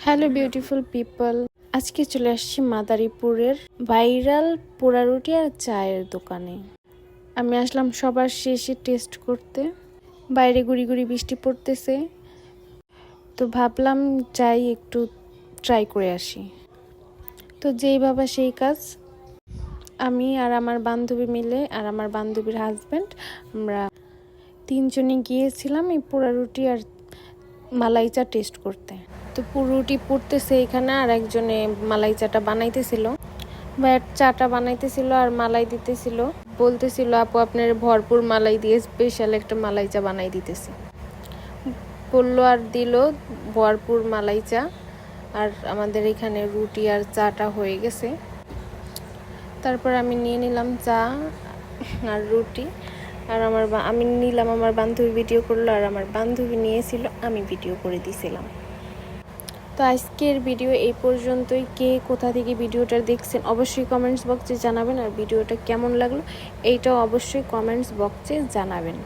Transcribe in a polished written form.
Hello beautiful people, আজকে চলে আসছি মাদারীপুরের ভাইরাল পোড়া রুটি আর চায়ের দোকানে। আমি আসলাম সবার শেষে টেস্ট করতে। বাইরে গুড়ি গুড়ি বৃষ্টি পড়তেছে, তো ভাবলাম যাই একটু ট্রাই করে আসি। তো যেই ভাবা সেই কাজ, আমি আর আমার বান্ধবী মিলে আর আমার বান্ধবীর হাজব্যান্ড, আমরা তিনজনে গিয়েছিলাম এই পোড়া রুটি আর মালাই চা টেস্ট করতে। তো রুটি পুড়তেছে এখানে, আর একজনে মালাই চাটা বানাইতেছিল বা চাটা বানাইতেছিল আর মালাই দিতেছিল। বলতেছিল আপু আপনার ভরপুর মালাই দিয়ে স্পেশাল একটা মালাই চা বানাই দিতেছি বললো, আর দিল ভরপুর মালাই চা। আর আমাদের এখানে রুটি আর চাটা হয়ে গেছে। তারপর আমি নিয়ে নিলাম চা আর রুটি, আর আমি নিলাম, আমার বান্ধবী ভিডিও করলো, আর আমার বান্ধবী নিয়েছিল, আমি ভিডিও করে দিয়েছিলাম। তো আজকের ভিডিও এই পর্যন্তই। কে কোথা থেকে ভিডিওটা দেখছেন অবশ্যই কমেন্টস বক্সে জানাবেন, আর ভিডিওটা কেমন লাগলো এইটাও অবশ্যই কমেন্টস বক্সে জানাবেন।